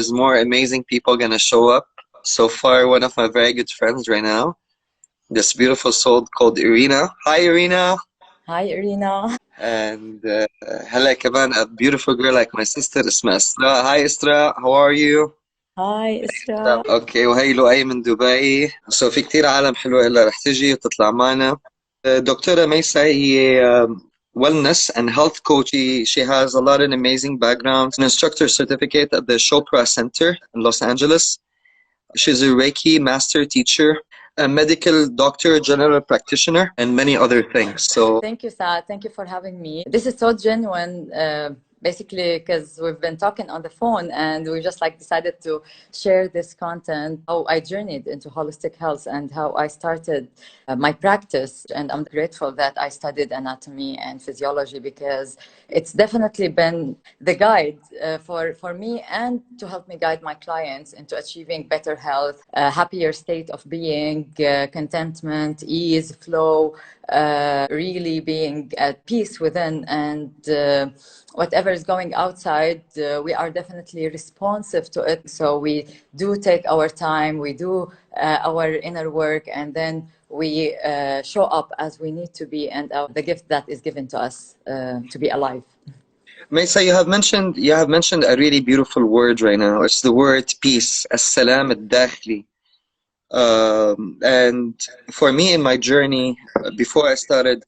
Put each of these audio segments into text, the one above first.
There's more amazing people gonna show up. So far, one of my very good friends right now, this beautiful soul called Irina. Hi, Irina. Hi, Irina. And هلا كمان a beautiful girl like my sister اسمها إسراء. Hi, إسراء. How are you? Hi, Isra. اوكي وهي لؤي من دبي. في كتير عالم حلوة إلا رح تجي وتطلع معنا. دكتورة ميسا هي wellness and health coach. She has a lot of amazing backgrounds. An instructor certificate at the Chopra Center in Los Angeles. She's a Reiki master teacher, a medical doctor, general practitioner, and many other things. So Thank you, Saad. Thank you for having me. This is so genuine, basically, because we've been talking on the phone and we just like decided to share this content, how I journeyed into holistic health and how I started my practice. And I'm grateful that I studied anatomy and physiology because it's definitely been the guide for me and to help me guide my clients into achieving better health, a happier state of being, contentment, ease, flow, really being at peace within, and whatever is going outside, we are definitely responsive to it. So we do take our time, we do our inner work, and then we show up as we need to be, and the gift that is given to us to be alive. Mesa, you have mentioned a really beautiful word right now. It's the word peace, السلام الداخلي. And for me in my journey, before I started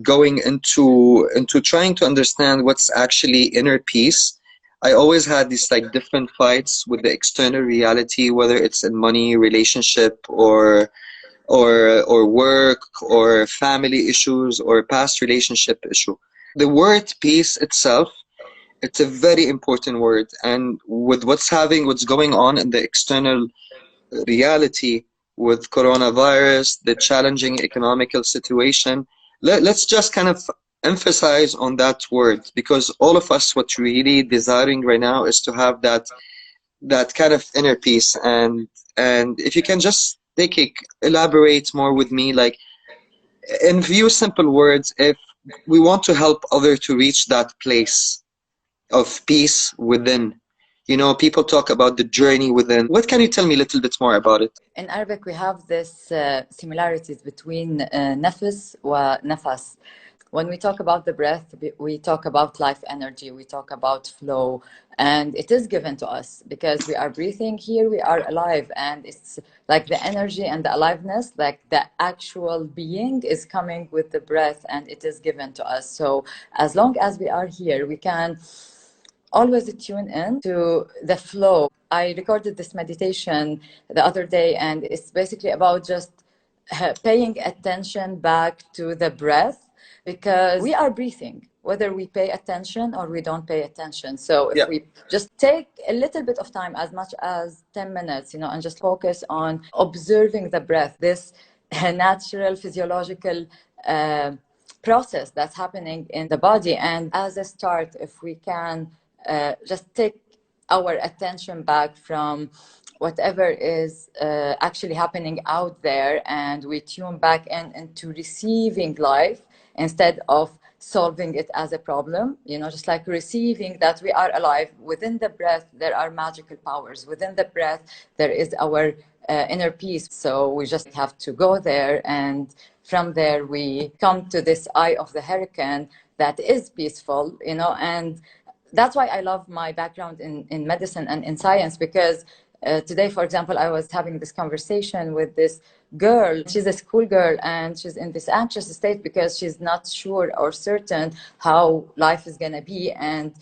going into trying to understand what's actually inner peace, I always had these like different fights with the external reality, whether it's in money, relationship, or work, or family issues, or past relationship issue. The word peace itself, it's a very important word, and with what's going on in the external reality with coronavirus, the challenging economical situation, let's just kind of emphasize on that word, because all of us, what we're really desiring right now is to have that kind of inner peace. And if you can just elaborate more with me, like in few simple words, if we want to help others to reach that place of peace within. You know, people talk about the journey within. What can you tell me a little bit more about it? In Arabic, we have this similarities between nafs wa nafas. When we talk about the breath, we talk about life energy, we talk about flow, and it is given to us because we are breathing here, we are alive, and it's like the energy and the aliveness, like the actual being is coming with the breath, and it is given to us. So as long as we are here, we can always tune in to the flow. I recorded this meditation the other day, and it's basically about just paying attention back to the breath, because we are breathing, whether we pay attention or we don't pay attention. So if we just take a little bit of time, as much as 10 minutes, and just focus on observing the breath, this natural physiological process that's happening in the body. And as a start, if we can just take our attention back from whatever is actually happening out there, and we tune back into receiving life instead of solving it as a problem, just like receiving that we are alive. Within the breath, there are magical powers. Within the breath, there is our inner peace. So we just have to go there, and from there we come to this eye of the hurricane that is peaceful, and that's why I love my background in medicine and in science, because today, for example, I was having this conversation with this girl. She's a school girl, and she's in this anxious state because she's not sure or certain how life is going to be. And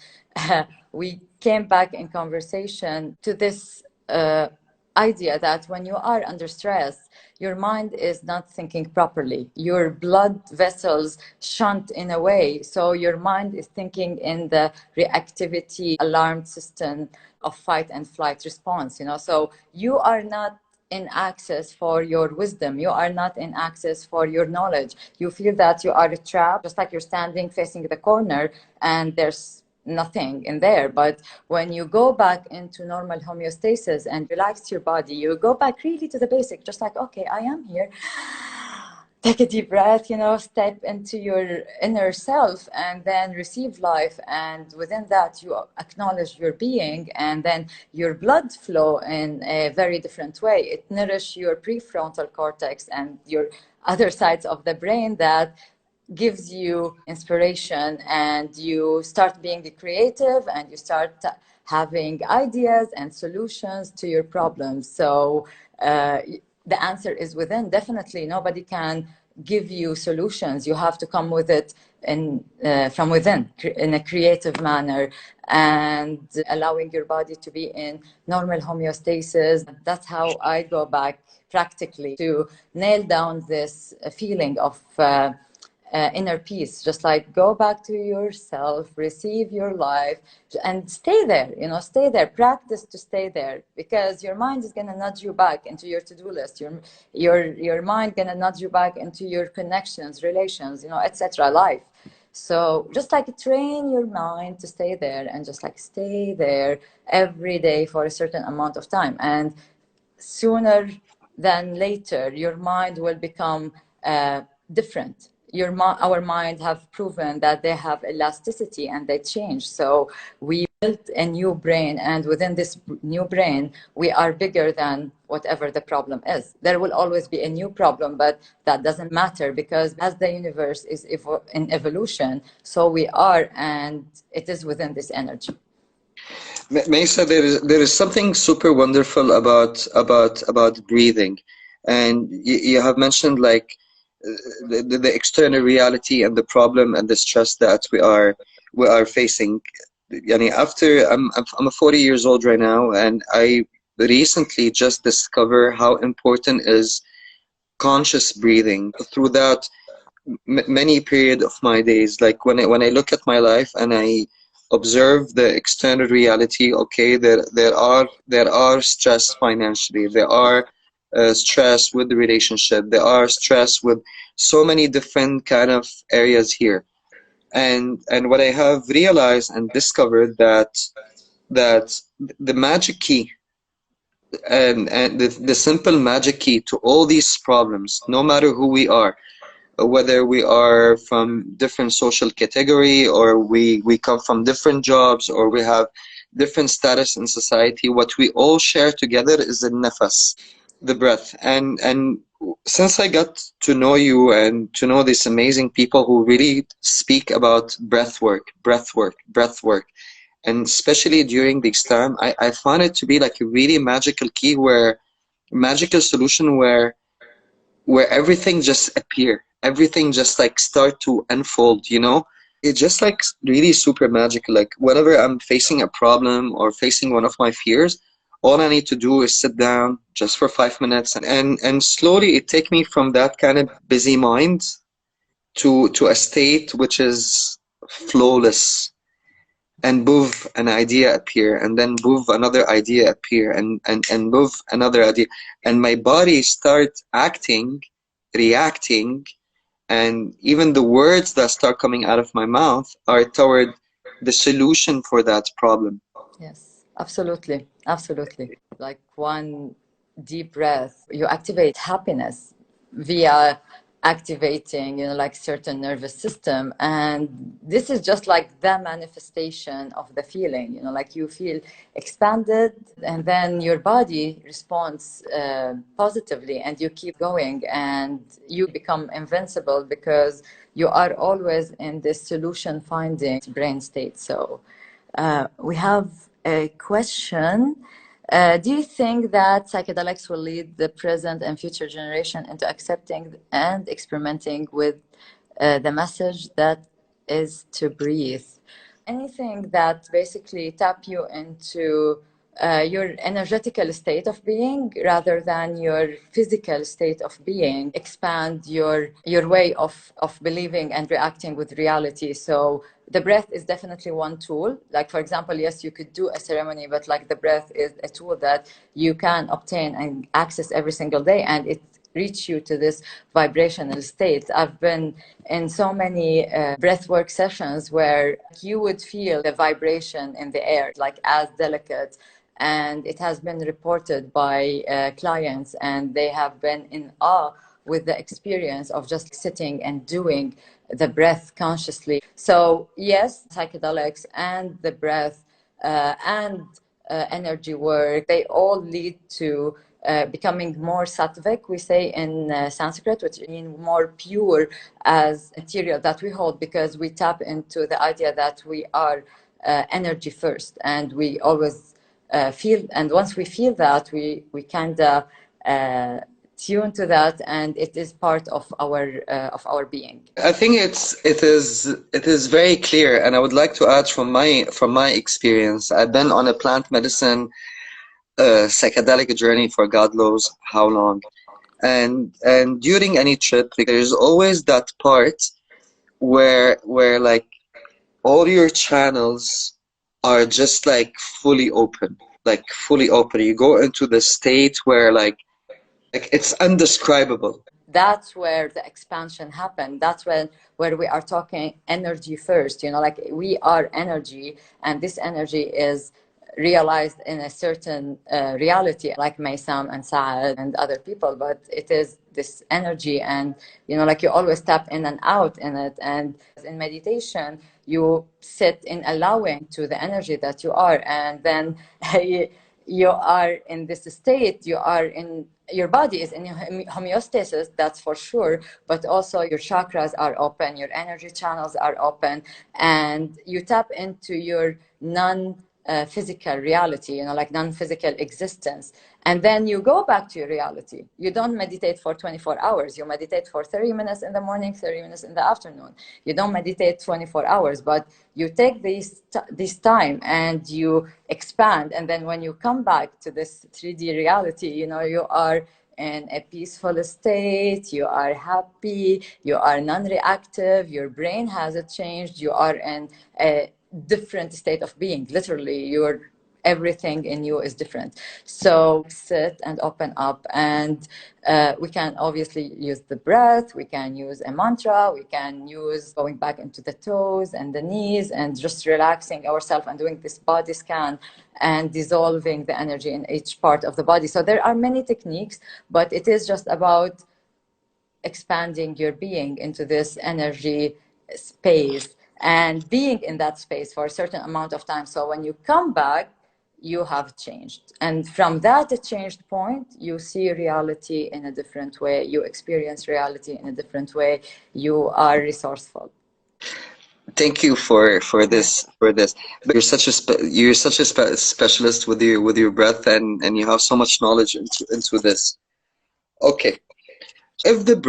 we came back in conversation to this idea that when you are under stress, your mind is not thinking properly. Your blood vessels shunt in a way. So your mind is thinking in the reactivity alarm system of fight and flight response, So you are not in access for your wisdom. You are not in access for your knowledge. You feel that you are trapped, just like you're standing facing the corner and there's nothing in there. But when you go back into normal homeostasis and relax your body, you go back really to the basic, just like, okay, I am here. take a deep breath, step into your inner self and then receive life. And within that, you acknowledge your being, and then your blood flow in a very different way. It nourishes your prefrontal cortex and your other sides of the brain that gives you inspiration, and you start being creative, and you start having ideas and solutions to your problems. So the answer is within. Definitely nobody can give you solutions. You have to come with it from within, in a creative manner, and allowing your body to be in normal homeostasis. That's how I go back practically to nail down this feeling of inner peace. Just like go back to yourself, receive your life, and stay there. Stay there. Practice to stay there, because your mind is gonna nudge you back into your to-do list. Your mind gonna nudge you back into your connections, relations, etc. Life. So just like train your mind to stay there, and just like stay there every day for a certain amount of time, and sooner than later, your mind will become different. Our mind have proven that they have elasticity and they change. So we built a new brain, and within this new brain, we are bigger than whatever the problem is. There will always be a new problem, but that doesn't matter, because as the universe is in evolution, so we are, and it is within this energy. Mesa, there is something super wonderful about breathing, and you have mentioned like the external reality and the problem and the stress that we are facing. Yani after I'm 40 years old right now, and I recently just discovered how important is conscious breathing through that many period of my days. Like when I look at my life and I observe the external reality, okay, there are stress financially, there are stress with the relationship, there are stress with so many different kind of areas here. And what I have realized and discovered that the magic key and the simple magic key to all these problems, no matter who we are, whether we are from different social category, or we come from different jobs, or we have different status in society, what we all share together is the nafas, the breath. And since I got to know you and to know these amazing people who really speak about breath work, and especially during this time, I found it to be like a really magical key, where magical solution, where everything just appear, everything just like start to unfold. It's just like really super magical. Like whenever I'm facing a problem or facing one of my fears, all I need to do is sit down just for 5 minutes, and slowly it take me from that kind of busy mind to a state which is flawless, and move an idea appear, and then move another idea appear, and move another idea, and my body start acting, reacting, and even the words that start coming out of my mouth are toward the solution for that problem. Yes, absolutely. Absolutely. Like one deep breath, you activate happiness via activating, like certain nervous system. And this is just like the manifestation of the feeling, like you feel expanded, and then your body responds positively, and you keep going, and you become invincible, because you are always in this solution finding brain state. So we have a question. Do you think that psychedelics will lead the present and future generation into accepting and experimenting with the message that is to breathe? Anything that basically tap you into your energetical state of being rather than your physical state of being, expand your way of believing and reacting with reality. So the breath is definitely one tool. Like, for example, yes, you could do a ceremony, but like the breath is a tool that you can obtain and access every single day, and it reach you to this vibrational state. I've been in so many breathwork sessions where you would feel the vibration in the air, like as delicate. And it has been reported by clients, and they have been in awe with the experience of just sitting and doing the breath consciously. So yes, psychedelics and the breath and energy work, they all lead to becoming more sattvic, we say in Sanskrit, which means more pure as material that we hold, because we tap into the idea that we are energy first, and we always feel, and once we feel that, we kind of tune to that, and it is part of our being. I think it is very clear, and I would like to add from my experience. I've been on a plant medicine psychedelic journey for God knows how long, and during any trip, there's always that part where like all your channels are just like fully open, like fully open. You go into the state where like it's undescribable. That's where the expansion happened. That's where we are talking energy first, you know, like we are energy, and this energy is realized in a certain reality, like Maysam and Saad and other people, but it is this energy, and you know, like you always tap in and out in it. And in meditation, you sit in allowing to the energy that you are, and then you are in this state, you are in, your body is in homeostasis, that's for sure, but also your chakras are open, your energy channels are open, and you tap into your non-physical reality, you know, like non-physical existence. And then you go back to your reality. You don't meditate for 24 hours. You meditate for 30 minutes in the morning, 30 minutes in the afternoon. You don't meditate 24 hours, but you take this time and you expand. And then when you come back to this 3D reality, you know, you are in a peaceful state, you are happy, you are non-reactive, your brain hasn't changed, you are in a different state of being. Literally, you're everything in you is different. So sit and open up, and we can obviously use the breath, we can use a mantra, we can use going back into the toes and the knees and just relaxing ourselves and doing this body scan and dissolving the energy in each part of the body. So there are many techniques, but it is just about expanding your being into this energy space and being in that space for a certain amount of time. So when you come back, you have changed. And from that changed point, you see reality in a different way. You experience reality in a different way. You are resourceful. Thank you for this. But you're such a specialist with your breath, and you have so much knowledge into this. Okay, if that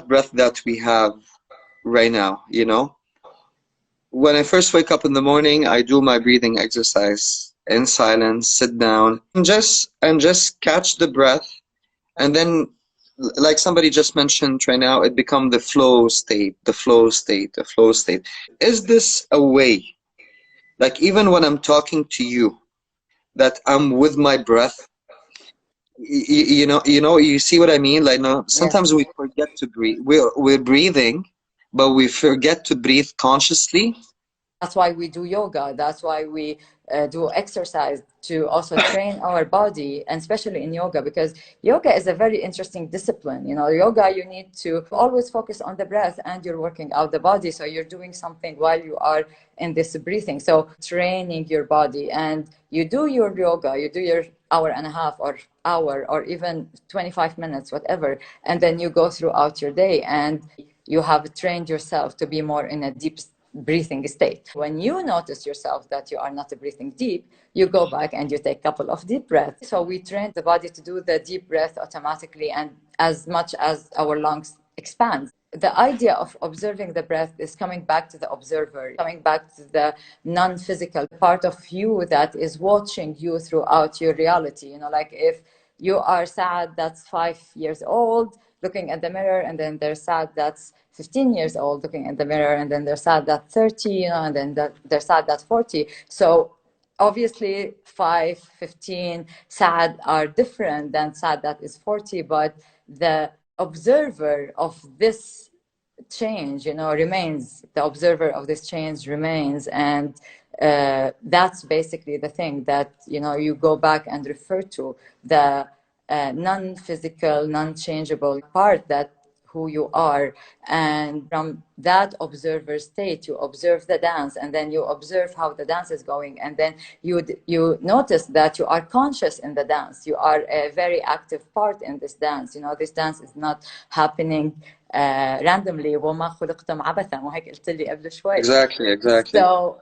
breath that we have right now, you know, when I first wake up in the morning, I do my breathing exercise in silence, sit down, and just catch the breath, and then, like somebody just mentioned right now, it become the flow state, the flow state, the flow state. Is this a way, like even when I'm talking to you, that I'm with my breath? You see what I mean? Like, no, Yes. sometimes we forget to breathe. We're breathing, but we forget to breathe consciously. That's why we do yoga. That's why we do exercise to also train our body, and especially in yoga, because yoga is a very interesting discipline. You know, yoga, you need to always focus on the breath, and you're working out the body. So you're doing something while you are in this breathing. So training your body, and you do your yoga, you do your hour and a half or hour or even 25 minutes, whatever. And then you go throughout your day, and you have trained yourself to be more in a deep breathing state. When you notice yourself that you are not breathing deep, you go back and you take a couple of deep breaths. So we train the body to do the deep breath automatically, and as much as our lungs expand. The idea of observing the breath is coming back to the observer, coming back to the non-physical part of you that is watching you throughout your reality. You know, like if you are sad, that's 5 years old, looking at the mirror, and then they're sad, that's 15 years old, looking at the mirror, and then they're sad, that's 30, you know, and then they're sad, that's 40. So obviously 5, 15 sad are different than sad that is 40, but the observer of this change, you know, remains. The observer of this change remains, and that's basically the thing that, you know, you go back and refer to. The non-physical, non-changeable part that who you are. And from that observer state, you observe the dance, and then you observe how the dance is going, and then you notice that you are conscious in the dance. You are a very active part in this dance. You know, this dance is not happening randomly. وما خلقتم عبثا، وهيك قلت لي قبل شوي. Exactly.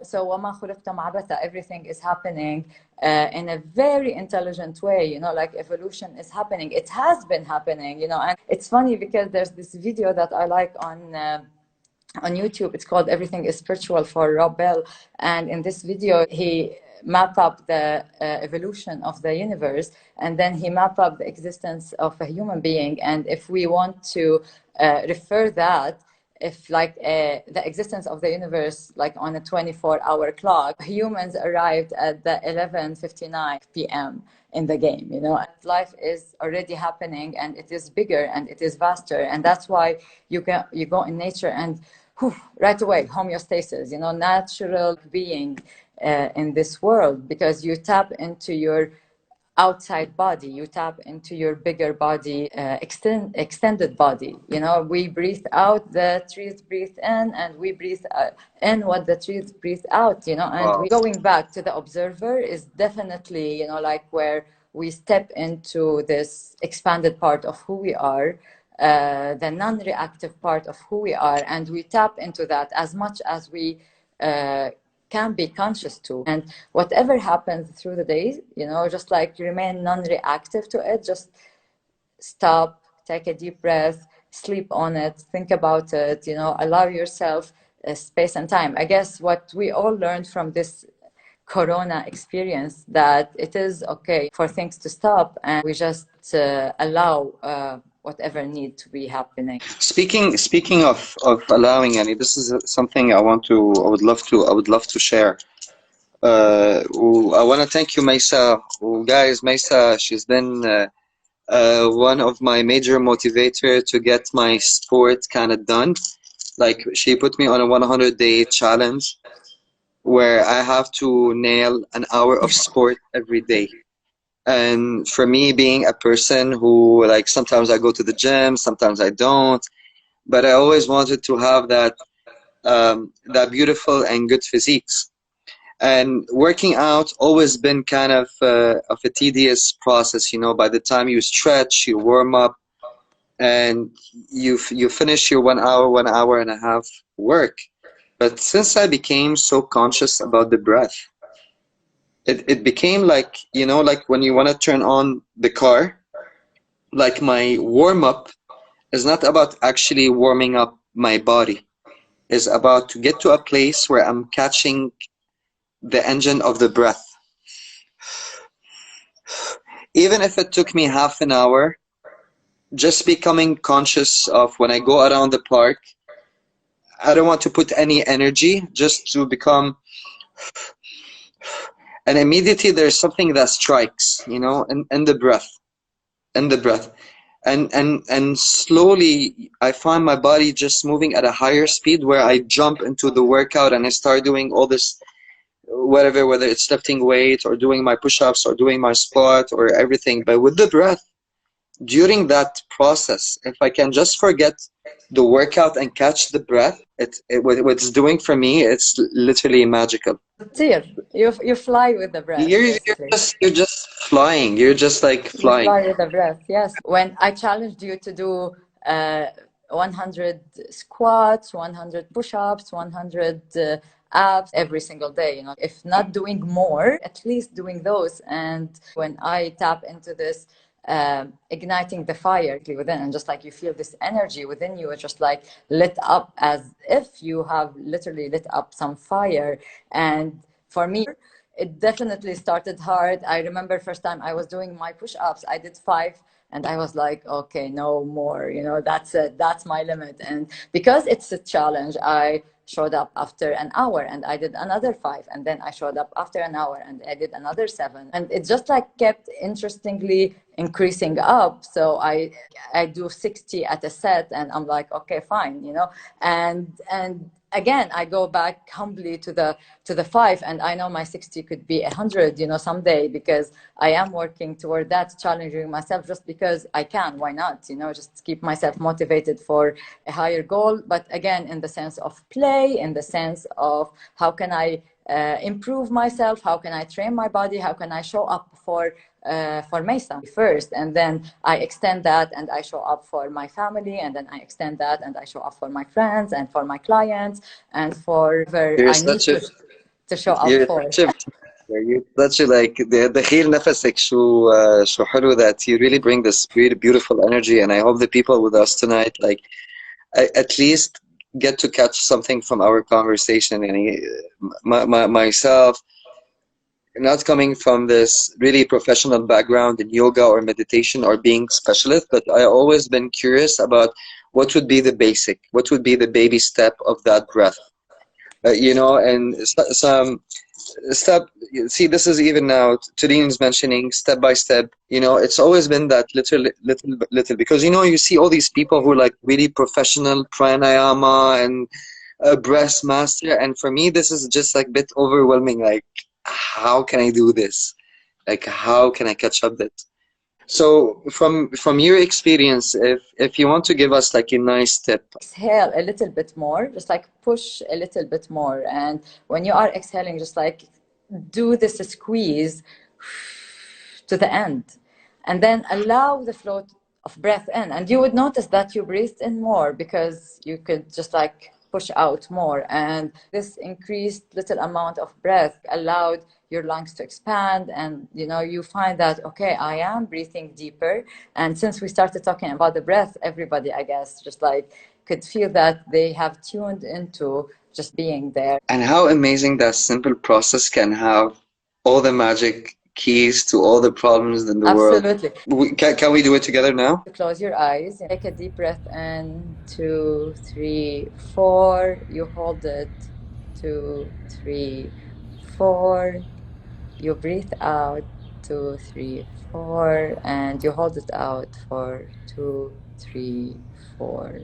So وما خلقتم عبثا, everything is happening in a very intelligent way, you know, like evolution is happening. It has been happening, you know. And it's funny because there's this video that I like on YouTube. It's called Everything is Spiritual for Rob Bell. And in this video, he mapped up the evolution of the universe, and then he mapped up the existence of a human being. And if we want to refer that, if like the existence of the universe, like on a 24-hour clock, humans arrived at the 11:59 p.m. in the game, you know. Life is already happening, and it is bigger and it is vaster, and that's why you go in nature and right away homeostasis, you know, natural being in this world, because you tap into your outside body, you tap into your bigger body, extended body. You know, we breathe out, the trees breathe in, and we breathe in what the trees breathe out, you know. And we going back to the observer is definitely, you know, like where we step into this expanded part of who we are, the non-reactive part of who we are, and we tap into that as much as we can be conscious to. And whatever happens through the day, you know, just like remain non-reactive to it, just stop, take a deep breath, sleep on it, think about it, you know, allow yourself space and time. I guess what we all learned from this Corona experience, that it is okay for things to stop, and we just allow whatever need to be happening. Speaking of allowing, Yani, this is something I would love to share. I want to thank you, Maysa. Guys, Maysa, she's been one of my major motivator to get my sport kind of done. Like, she put me on a 100-day challenge where I have to nail an hour of sport every day. And for me, being a person who, like, sometimes I go to the gym, sometimes I don't, but I always wanted to have that beautiful and good physiques. And working out always been kind of a tedious process, you know. By the time you stretch, you warm up, and you finish your 1 hour and a half work. But since I became so conscious about the breath, it became like, you know, like when you want to turn on the car, like my warm-up is not about actually warming up my body. It's about to get to a place where I'm catching the engine of the breath. Even if it took me half an hour, just becoming conscious of when I go around the park, I don't want to put any energy, just to become, and immediately there's something that strikes, you know, in the breath, and slowly I find my body just moving at a higher speed, where I jump into the workout and I start doing all this, whatever, whether it's lifting weight or doing my push-ups or doing my squat or everything. But with the breath, during that process, if I can just forget the workout and catch the breath, what it's doing for me, it's literally magical. You fly with the breath. You're just flying. You're just like flying. You fly with the breath. Yes. When I challenged you to do 100 squats, 100 push-ups, 100 abs every single day, you know, if not doing more, at least doing those. And when I tap into this igniting the fire within, and just like you feel this energy within you, it's just like lit up, as if you have literally lit up some fire. And for me, it definitely started hard. I remember first time I was doing my push-ups, I did 5, and I was like, okay, no more, you know, that's it, that's my limit. And because it's a challenge, I showed up after an hour and I did another 5, and then I showed up after an hour and I did another 7, and it just like kept interestingly increasing up. So I do 60 at a set, and I'm like, okay, fine, you know. And again, I go back humbly to the 5, and I know my 60 could be 100, you know, someday, because I am working toward that, challenging myself just because I can. Why not? You know, just keep myself motivated for a higher goal. But again, in the sense of play, in the sense of how can I improve myself, how can I train my body, how can I show up for Mesa first, and then I extend that and I show up for my family, and then I extend that and I show up for my friends and for my clients and for whoever You're I need such a to show up you're for. such a you're such a like the دخيل نفسك شو حلو that you really bring this really beautiful energy, and I hope the people with us tonight like at least get to catch something from our conversation. And myself, not coming from this really professional background in yoga or meditation or being specialist, but I always been curious about what would be the basic, what would be the baby step of that breath. You know, and some step, see, this is even now Turin's mentioning step by step. You know, it's always been that little, because you know, you see all these people who are like really professional pranayama and a breath master, and for me this is just like a bit overwhelming. Like, how can I do this? Like, how can I catch up that? So from your experience, if you want to give us like a nice tip. Exhale a little bit more, just like push a little bit more, and when you are exhaling, just like do this squeeze to the end, and then allow the flow of breath in, and you would notice that you breathed in more because you could just like push out more, and this increased little amount of breath allowed your lungs to expand, and you know, you find that okay, I am breathing deeper. And since we started talking about the breath, everybody, I guess, just like could feel that they have tuned into just being there. And how amazing that simple process can have all the magic keys to all the problems in the world. Absolutely. Can we do it together now? Close your eyes, take a deep breath in, 2, 3, 4. You hold it, 2, 3, 4. You breathe out, 2, 3, 4, and you hold it out for 2, 3, 4.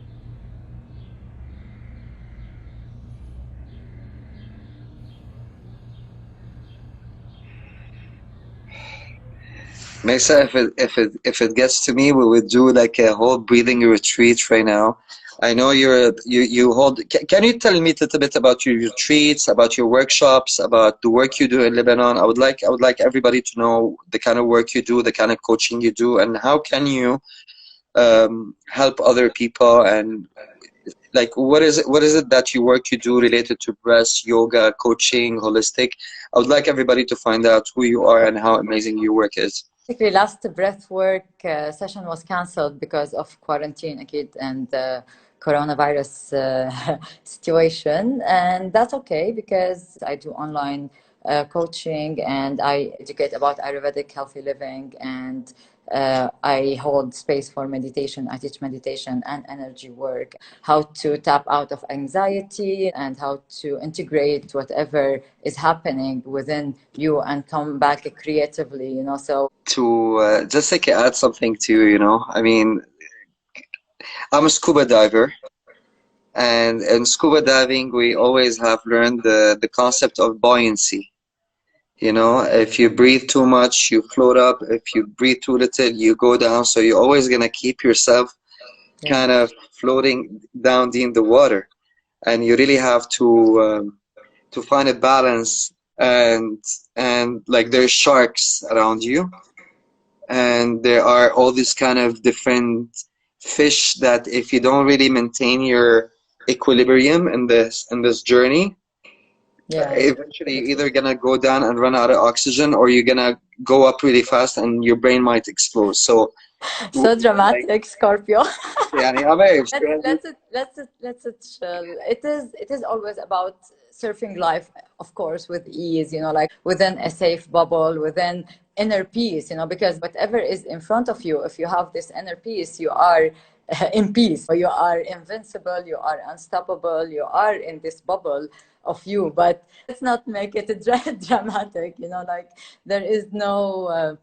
Mesa, if it gets to me, we would do like a whole breathing retreat right now. I know you hold. Can you tell me a little bit about your retreats, about your workshops, about the work you do in Lebanon? I would like everybody to know the kind of work you do, the kind of coaching you do, and how can you help other people, and like what is it that you do related to breath, yoga, coaching, holistic? I would like everybody to find out who you are and how amazing your work is. Basically, last breath work session was cancelled because of quarantine, akid, and coronavirus situation, and that's okay because I do online coaching, and I educate about Ayurvedic healthy living, and I hold space for meditation. I teach meditation and energy work, how to tap out of anxiety, and how to integrate whatever is happening within you and come back creatively, you know. So To just like add something to, you know, I mean, I'm a scuba diver, and in scuba diving, we always have learned the concept of buoyancy. You know, if you breathe too much, you float up. If you breathe too little, you go down. So you're always gonna keep yourself kind of floating down in the water, and you really have to find a balance. And like there's sharks around you, and there are all these kind of different fish that if you don't really maintain your equilibrium in this journey, eventually you're either gonna go down and run out of oxygen, or you're gonna go up really fast and your brain might explode. So dramatic, like, Scorpio. يعني عمايش. Let's it chill. It is always about surfing life, of course, with ease, you know, like within a safe bubble, within inner peace, you know, because whatever is in front of you, if you have this inner peace, you are in peace. You are invincible, you are unstoppable, you are in this bubble of you. But let's not make it dramatic, you know, like there is no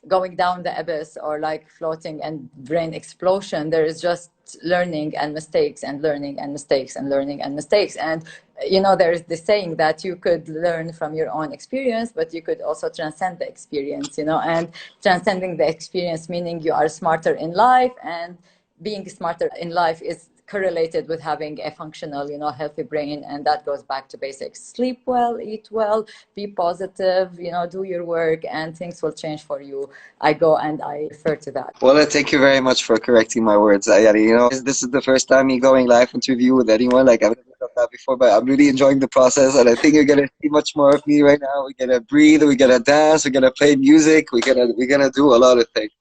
going down the abyss or like floating and brain explosion. There is just learning and mistakes and learning and mistakes and learning and mistakes. And you know, there is this saying that you could learn from your own experience, but you could also transcend the experience, you know. And transcending the experience meaning you are smarter in life, and being smarter in life is correlated with having a functional, you know, healthy brain. And that goes back to basics: sleep well, eat well, be positive, you know, do your work, and things will change for you. I go and I refer to that. Well, thank you very much for correcting my words, Ayari. You know, this is the first time me going live interview with anyone. Like, I've never done that before, but I'm really enjoying the process, and I think you're gonna see much more of me right now. We're gonna breathe, we're gonna dance, we're gonna play music, we're gonna do a lot of things.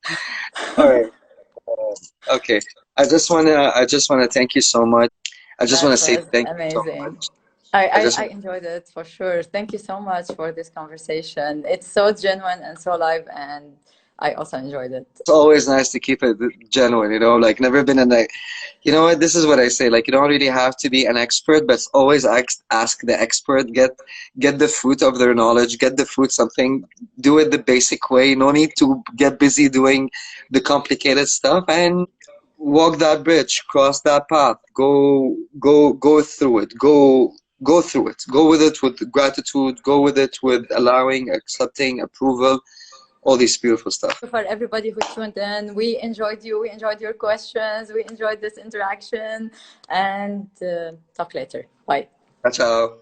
All right. Okay. I just wanna thank you so much. I just That wanna say was thank you so amazing. much. I I just enjoyed it for sure. Thank you so much for this conversation. It's so genuine and so live, and I also enjoyed it. It's always nice to keep it genuine, you know, like never been in a, you know what, this is what I say, like you don't really have to be an expert, but always ask the expert, get the fruit of their knowledge, get the fruit something, do it the basic way, no need to get busy doing the complicated stuff, and walk that bridge, cross that path, go through it, go through it, go with it with gratitude, go with it with allowing, accepting, approval, all these beautiful stuff. For everybody who tuned in, we enjoyed you. We enjoyed your questions. We enjoyed this interaction. And talk later. Bye. Ciao.